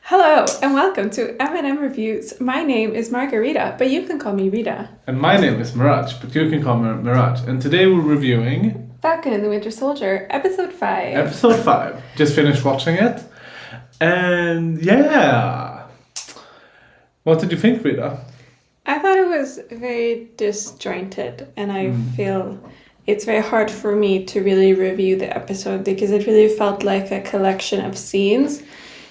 Hello and welcome to M&M Reviews. My name is Margarita, but you can call me Rita. And my name is Miraj, but you can call me Miraj. And today we're reviewing Falcon and the Winter Soldier, Episode 5. Episode 5. Just finished watching it. And yeah. What did you think, Rita? I thought it was very disjointed, and I feel it's very hard for me to really review the episode because it really felt like a collection of scenes.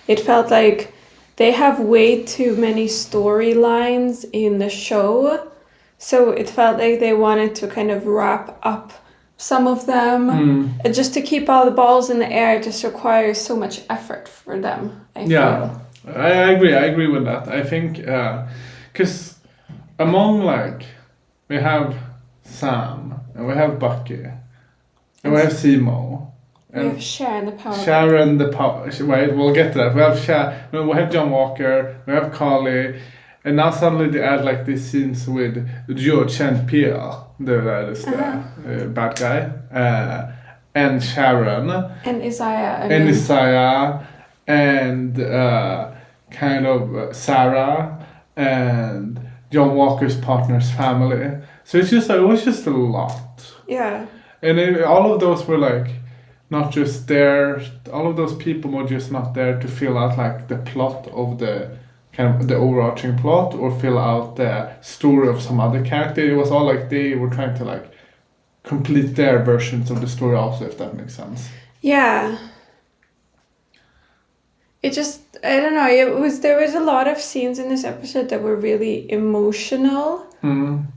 It felt like they have way too many storylines in the show, so it felt like they wanted to kind of wrap up some of them. And just to keep all the balls in the air just requires so much effort for them, I feel. I agree with that. I think, because among, we have Sam, and we have Bucky, and we have Simo. We have Sharon the Power. Sharon the Power. Wait, we'll get to that. We have John Walker, we have Carly, and now suddenly they add these scenes with George and Pierre, the bad guy, and Sharon. And Isaiah. Isaiah, and kind of Sarah, and John Walker's partner's family. So it was just a lot. Yeah. And all of those were not just there, all of those people were just not there to fill out the plot of the kind of the overarching plot or fill out the story of some other character. It was all they were trying to complete their versions of the story also, if that makes sense. Yeah. It just, I don't know, there was a lot of scenes in this episode that were really emotional.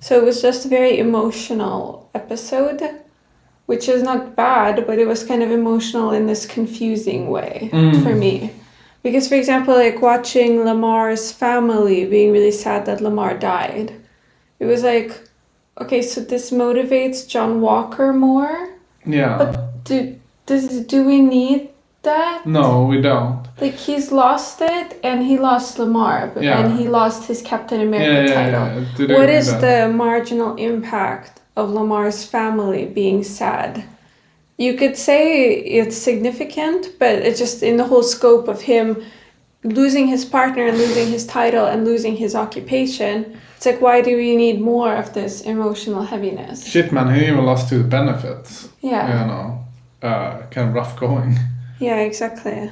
So it was just a very emotional episode, which is not bad, but it was kind of emotional in this confusing way for me. Because, for example, watching Lamar's family being really sad that Lamar died, it was okay, so this motivates John Walker more? Yeah. But do we need that? No, we don't. He's lost it, and he lost Lamar, and he lost his Captain America title. What is the marginal impact of Lamar's family being sad? You could say it's significant, but it's just in the whole scope of him losing his partner and losing his title and losing his occupation. It's why do we need more of this emotional heaviness? Shit, man, he even lost his benefits. Yeah. Kind of rough going. Yeah, exactly.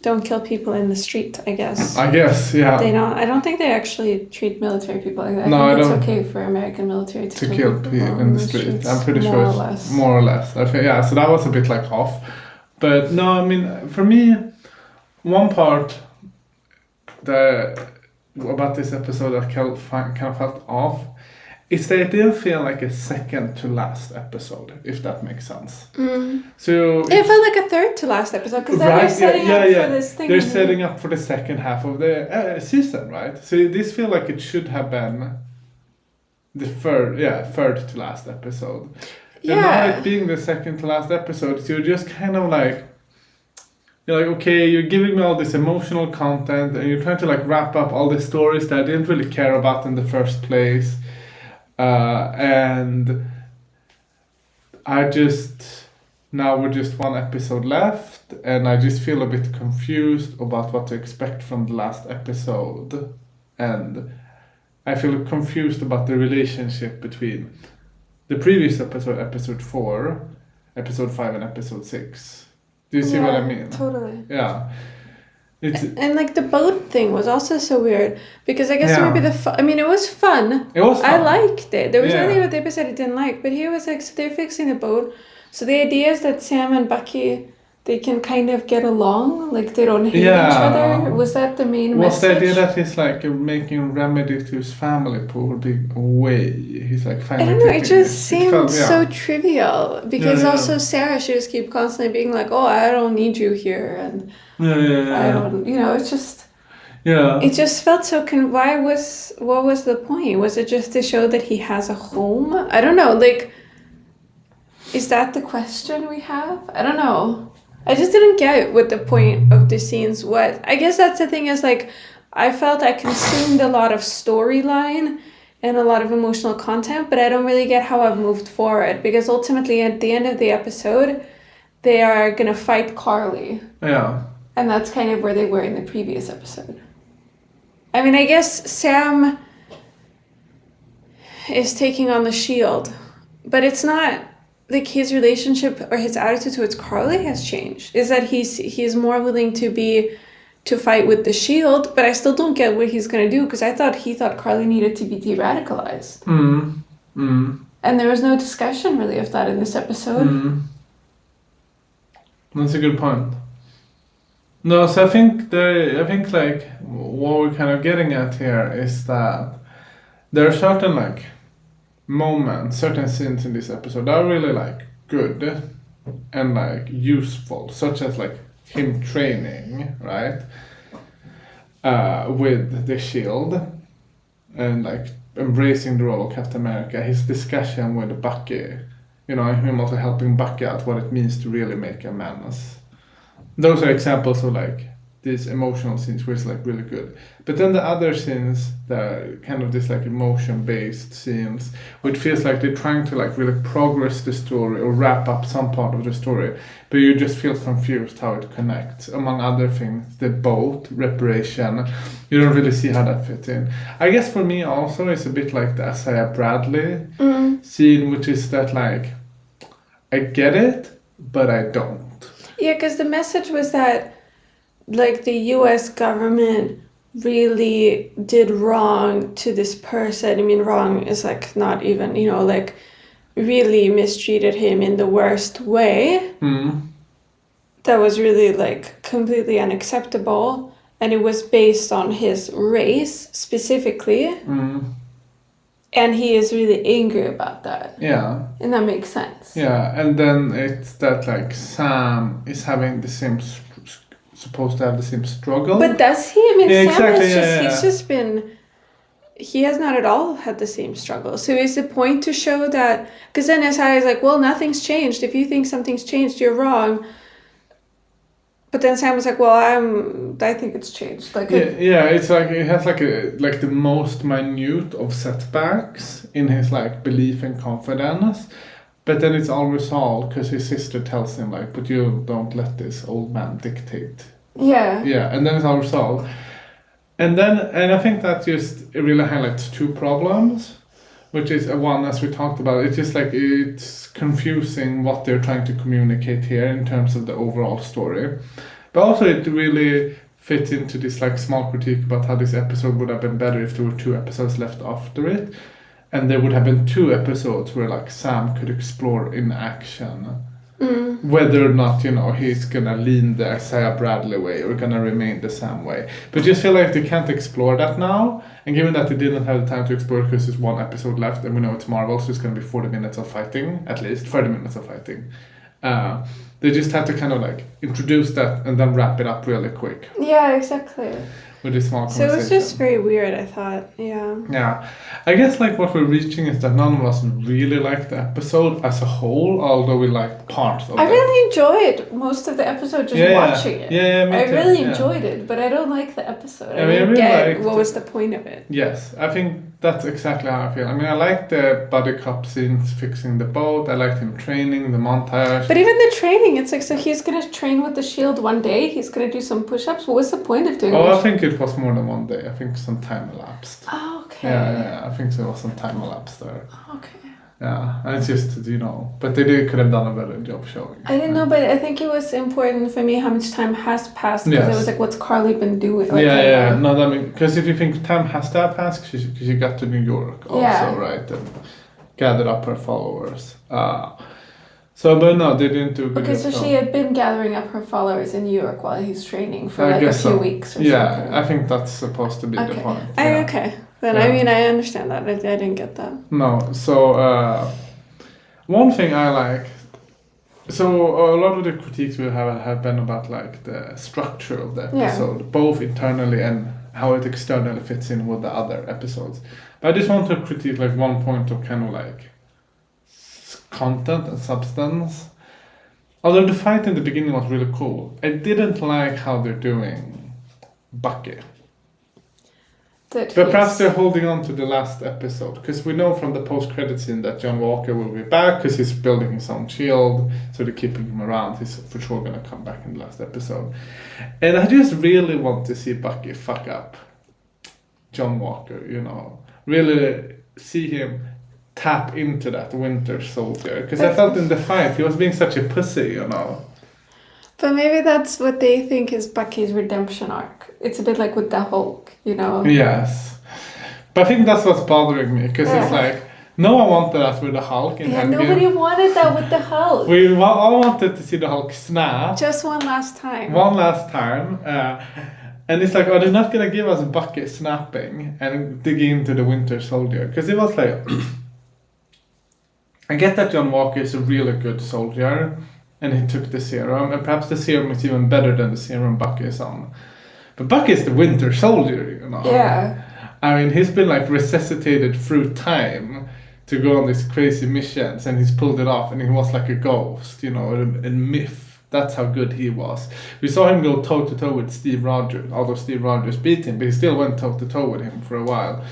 Don't kill people in the street, I guess. I guess, yeah. I don't think they actually treat military people like that. I think it's okay for American military to kill people in the street. I'm pretty sure more or less. I think, so that was a bit off. But no, I mean, for me, one part about this episode that kind of felt off is that it didn't feel like a second to last episode, if that makes sense. So it felt like a third to last episode because they're setting up for this thing. They're setting up for the second half of the season, right? So this feels like it should have been the third to last episode. Yeah. And now it being the second to last episode, so you're just kind of you're okay, you're giving me all this emotional content and you're trying to wrap up all the stories that I didn't really care about in the first place. And now we're just one episode left, and I just feel a bit confused about what to expect from the last episode, and I feel confused about the relationship between the previous episode 4, episode 5, and episode 6. Do you see what I mean? Totally. Yeah. And the boat thing was also so weird because I guess maybe it was fun. It was fun. I liked it. There was nothing about the episode I didn't like, but here was so they're fixing the boat. So the idea is that Sam and Bucky, they can kind of get along, they don't hate each other. Was that the main message? Was the idea that he's making remedy to his family poor big way? He's finally. I don't know. It just seemed so trivial because also Sarah, she just keep constantly being oh, I don't need you here, and I don't. It's just. Yeah. It just felt so. What was the point? Was it just to show that he has a home? I don't know. Is that the question we have? I don't know. I just didn't get what the point of the scenes was. I guess that's the thing is I felt I consumed a lot of storyline and a lot of emotional content, but I don't really get how I've moved forward because ultimately at the end of the episode, they are gonna fight Carly. Yeah. And that's kind of where they were in the previous episode. I mean, I guess Sam is taking on the shield, but it's not like his relationship or his attitude towards Carly has changed. Is that he's more willing to fight with the shield, but I still don't get what he's gonna do, because he thought Carly needed to be de-radicalized. And there was no discussion really of that in this episode. That's a good point. No, so I think like what we're kind of getting at here is that there are certain like moments, certain scenes in this episode that are really like good and like useful, such as like him training, right? With the shield and like embracing the role of Captain America, his discussion with Bucky, you know, him also helping Bucky out what it means to really make a menace. Those are examples of like these emotional scenes where it's like really good. But then the other scenes, the kind of this like emotion-based scenes, which feels like they're trying to like really progress the story or wrap up some part of the story, but you just feel confused how it connects. Among other things, the boat reparation, you don't really see how that fits in. I guess for me also it's a bit like the Isaiah Bradley scene, which is that like I get it, but I don't. Yeah, because the message was that like the US government really did wrong to this person. I mean, wrong is like not even, you know, like really mistreated him in the worst way. That was really like completely unacceptable. And it was based on his race specifically. And he is really angry about that. Yeah. And that makes sense. Yeah, and then it's that like Sam is having the same supposed to have the same struggle. But does he? I mean, yeah, Sam exactly, he's just been, he has not at all had the same struggle. So is the point to show that, because then Isaiah is like, well, nothing's changed. If you think something's changed, you're wrong. But then Sam was like, well, I think it's changed. Like it's like it has like the most minute of setbacks in his like belief and confidence. But then it's all resolved because his sister tells him like, but you don't let this old man dictate. Yeah. Yeah, and then it's all resolved. And I think that just really highlights two problems, which is one, as we talked about, it's just like it's confusing what they're trying to communicate here in terms of the overall story. But also it really fits into this like small critique about how this episode would have been better if there were 2 episodes left after it. And there would have been 2 episodes where like Sam could explore in action whether or not, you know, he's gonna lean the Isaiah Bradley way or gonna remain the Sam way. But just feel like they can't explore that now. And given that they didn't have the time to explore it because there's 1 episode left and we know it's Marvel, so it's gonna be 40 minutes of fighting, at least 30 minutes of fighting. They just had to kind of like introduce that and then wrap it up really quick. Yeah, exactly. With this small conversation. So it was just very weird, I thought. Yeah. Yeah. I guess like what we're reaching is that none of us really liked the episode as a whole, although we liked parts of it. I really enjoyed most of the episode just watching it. Yeah, me too. I really enjoyed it, but I don't like the episode. I didn't get what was the point of it. Yes, I think that's exactly how I feel. I mean, I like the buddy cop scenes fixing the boat. I liked him training, the montage. But even the training, it's like, so he's going to train with the shield one day. He's going to do some push-ups. What was the point of doing I think it was more than one day. I think some time elapsed. Oh, okay. Yeah. I think there was some time elapsed there. Okay. Yeah, and it's just, you know, but they could have done a better job showing. I didn't know, but I think it was important for me how much time has passed, because it was like, what's Carly been doing? Like, No, that mean, because if you think time has to have passed, because she got to New York also, right, and gathered up her followers. So, but no, they didn't do a good job. Okay, so she had been gathering up her followers in New York while he's training for like a few weeks or something. Yeah, I think that's supposed to be the point. Okay. Then I mean, I understand that. I didn't get that. No, so one thing I like, so a lot of the critiques we have been about like the structure of the episode, both internally and how it externally fits in with the other episodes. But I just want to critique like one point of kind of like content and substance. Although the fight in the beginning was really cool, I didn't like how they're doing Bucky. But perhaps they're holding on to the last episode, because we know from the post-credit scene that John Walker will be back because he's building his own shield, so they're keeping him around. He's for sure going to come back in the last episode. And I just really want to see Bucky fuck up John Walker, you know. Really see him tap into that Winter Soldier. Because I felt in the fight he was being such a pussy, you know. But maybe that's what they think is Bucky's redemption arc. It's a bit like with the Hulk, you know? Yes. But I think that's what's bothering me, because it's like, no one wanted that with the Hulk. Nobody wanted that with the Hulk. We all wanted to see the Hulk snap. Just one last time. One last time. And it's like, oh, they're not going to give us Bucky snapping and digging into the Winter Soldier. Because it was like, I get that John Walker is a really good soldier, and he took the serum, and perhaps the serum is even better than the serum Bucky is on. But Bucky is the Winter Soldier, you know. Yeah. I mean, he's been like resuscitated through time to go on these crazy missions, and he's pulled it off, and he was like a ghost, you know, a myth. That's how good he was. We saw him go toe to toe with Steve Rogers, although Steve Rogers beat him, but he still went toe to toe with him for a while.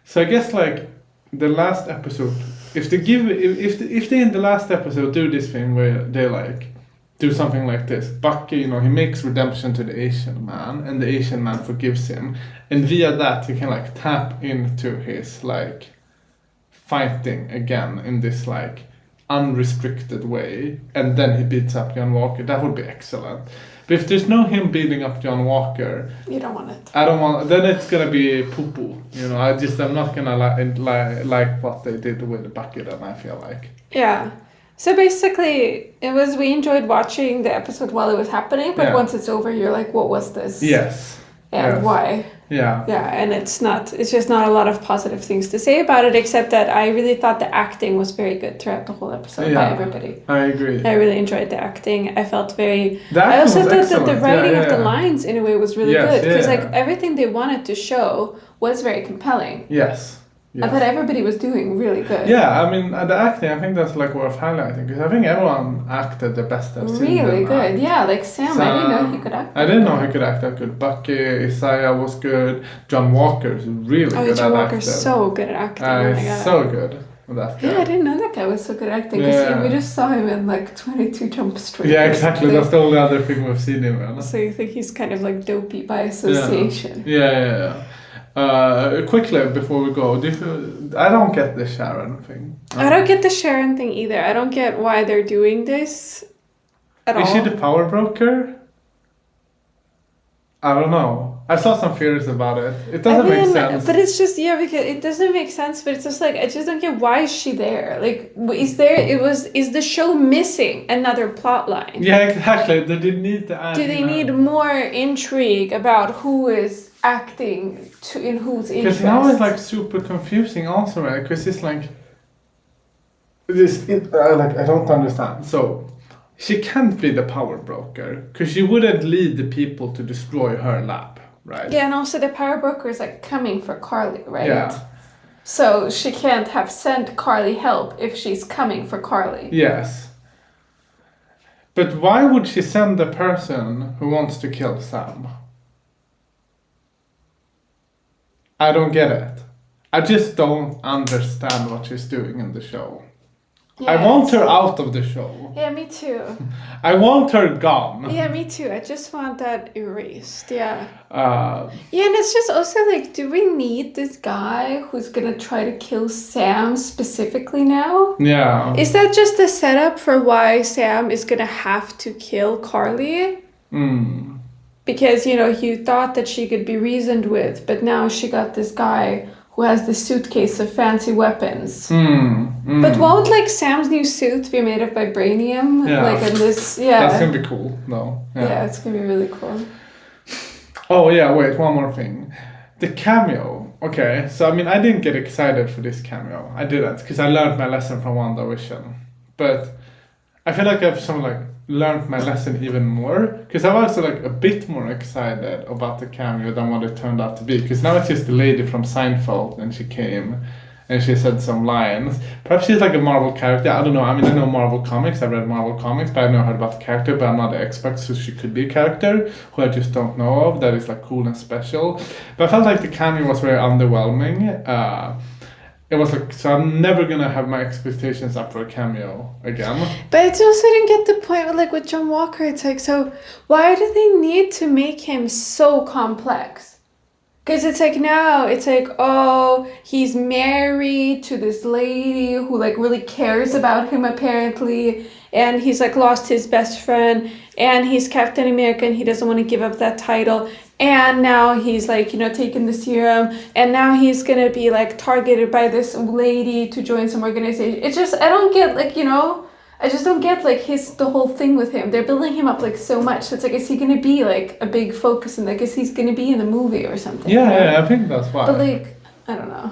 So I guess like the last episode, if they in the last episode do this thing where they like do something like this, Bucky, you know, he makes redemption to the Asian man, and the Asian man forgives him, and via that he can like tap into his like fighting again in this like unrestricted way, and then he beats up John Walker. That would be excellent. But if there's no him beating up John Walker, you don't want it. I don't want. Then it's gonna be poo poo. You know, I'm not gonna like what they did with Bucky. Then I feel like. Yeah. So basically, we enjoyed watching the episode while it was happening, but once it's over, you're like, what was this? Yes. And why? Yeah. Yeah, and it's just not a lot of positive things to say about it, except that I really thought the acting was very good throughout the whole episode by everybody. I agree. I really enjoyed the acting. I felt I also thought that the writing of the lines in a way was really good, because like everything they wanted to show was very compelling. Yes. I thought everybody was doing really good. Yeah, I mean, the acting, I think that's like worth highlighting, because I think everyone acted the best I've seen them. Really good, yeah, like Sam, I didn't know he could act. I didn't know he could act that good. Bucky, Isaiah was good. John Walker's really good at acting. John Walker's so good at acting. Oh my God. So good with that guy. Yeah, I didn't know that guy was so good at acting, because we just saw him in like 22 Jump Street. Yeah, exactly. That's the only other thing we've seen him in. So you think he's kind of like dopey by association. Yeah. Quickly before we go, I don't get the Sharon thing. I don't get the Sharon thing either. I don't get why they're doing this at all. Is she the power broker? I don't know. I saw some theories about it. It doesn't make sense. But it's just, because it doesn't make sense, but it's just like, I just don't get why is she there? Like, is the show missing another plot line? Yeah, exactly. They didn't need to add. Do they need more intrigue about who is acting in whose interest? Because now it's like super confusing also, right? Because it's like, I don't understand. So, she can't be the power broker, because she wouldn't lead the people to destroy her lab, right? Yeah, and also the power broker is like coming for Carly, right? Yeah. So she can't have sent Carly help if she's coming for Carly. Yes. But why would she send the person who wants to kill Sam? I don't get it. I just don't understand what she's doing in the show. Yeah, I want her out of the show. Yeah, me too. I want her gone. Yeah, me too. I just want that erased. Yeah. And it's just also like, do we need this guy who's gonna try to kill Sam specifically now? Yeah. Is that just the setup for why Sam is gonna have to kill Carly? Because, you thought that she could be reasoned with, but now she got this guy who has the suitcase of fancy weapons. But won't like Sam's new suit be made of vibranium? Yeah. Like in this, That's gonna be cool, though. Yeah, it's gonna be really cool. Oh yeah, wait, one more thing. The cameo. Okay, so I mean, I didn't get excited for this cameo. I didn't, because I learned my lesson from WandaVision. But I feel like I've learned my lesson even more, because I was like a bit more excited about the cameo than what it turned out to be, because now it's just the lady from Seinfeld, and she came, and she said some lines. Perhaps she's like a Marvel character. I don't know. I mean, I know Marvel comics. I've read Marvel comics, but I've never heard about the character. But I'm not an expert, so she could be a character who I just don't know of. That is like cool and special. But I felt like the cameo was very underwhelming. It was like, so I'm never gonna have my expectations up for a cameo again. But I also didn't get the point with like with John Walker. It's like, so why do they need to make him so complex? Because it's like now, it's like, oh, he's married to this lady who like really cares about him apparently, and he's like lost his best friend, and he's Captain America and he doesn't want to give up that title, and now he's like, you know, taking the serum, and now he's gonna be like targeted by this lady to join some organization. It's just, I don't get like, you know, I just don't get like the whole thing with him. They're building him up like so much. So it's like, is he gonna be like a big focus, and like, is he's gonna be in the movie or something? Yeah, I think that's why. But like, I don't know.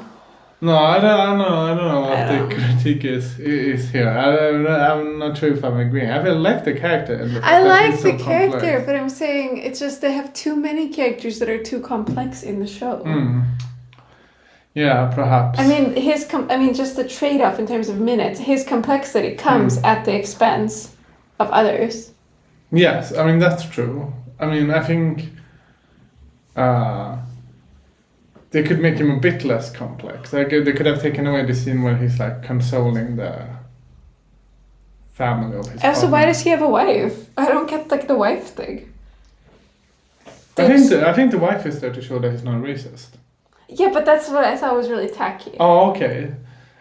No, I don't know what the critique is here. I'm not sure if I'm agreeing. I really like the character. And I like the character, complex. But I'm saying it's just they have too many characters that are too complex in the show. Yeah, perhaps. I mean, just the trade-off in terms of minutes. His complexity comes at the expense of others. Yes, I mean that's true. I mean, I think they could make him a bit less complex. Like they could have taken away the scene where he's like consoling the family of his partner. So why does he have a wife? I don't get like the wife thing. I think the wife is there to show that he's not racist. Yeah, but that's what I thought was really tacky. Oh, okay.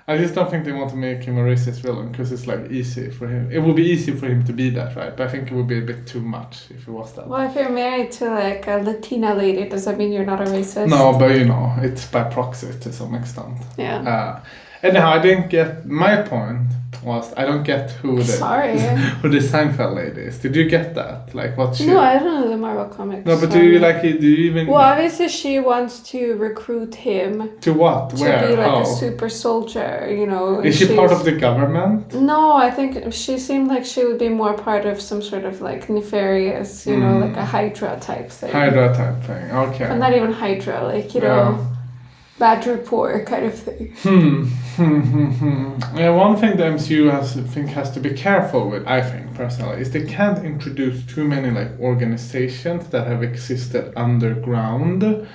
I just don't think they want to make him a racist villain because it's like easy for him. It would be easy for him to be that, right? But I think it would be a bit too much if it was that. Well, if you're married to like a Latina lady, does that mean you're not a racist? No, but you know, it's by proxy to some extent. Yeah. Anyhow, I didn't get my point. I don't get who the Seinfeld lady is. Did you get that? Like what she? No, I don't know the Marvel comics. No, but do you even? Well, obviously she wants to recruit him. To what? Where? To be like a super soldier, you know. Is she part of the government? No, I think she seemed like she would be more part of some sort of like nefarious, you know, like a Hydra type thing. Hydra type thing. Okay. But not even Hydra, like, you know. Bad rapport kind of thing. Yeah, one thing the MCU has to be careful with, I think personally, is they can't introduce too many like organizations that have existed underground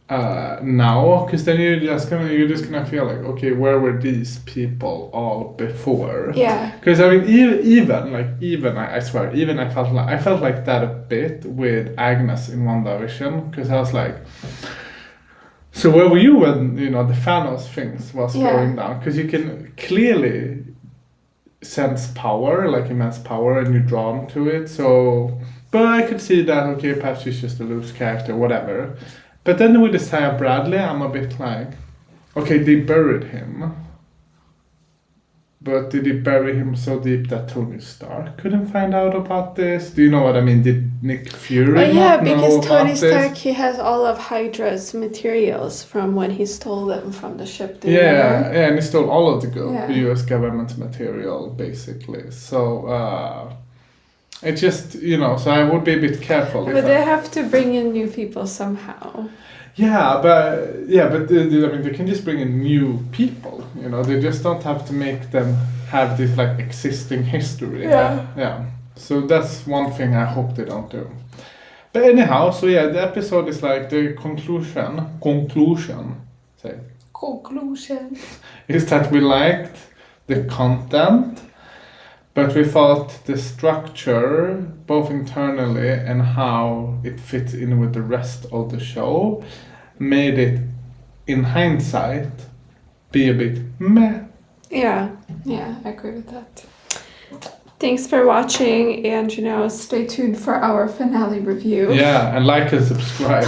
now, because then you're just gonna feel like, okay, where were these people all before? Yeah. Because I mean, even I swear, even I felt like that a bit with Agnes in WandaVision, because I was like. So where were you when, you know, the Thanos things was going down? Because you can clearly sense power, like immense power, and you're drawn to it. So, but I could see that, okay, perhaps she's just a loose character, whatever. But then with Isaiah Bradley, I'm a bit like, okay, they buried him. But did he bury him so deep that Tony Stark couldn't find out about this? Do you know what I mean? Did Nick Fury know because Tony Stark, this? he has all of Hydra's materials from when he stole them from the ship. And he stole all of the US government material, basically. So, it just, you know, so I would be a bit careful. But they have to bring in new people somehow. But I mean, they can just bring in new people, you know, they just don't have to make them have this like existing history. Yeah. So that's one thing I hope they don't do. But anyhow, so yeah, the episode is like the conclusion is that we liked the content, but we thought the structure, both internally and how it fits in with the rest of the show, made it, in hindsight, be a bit meh. Yeah, I agree with that. Thanks for watching, and, you know, stay tuned for our finale review. Yeah, and like and subscribe.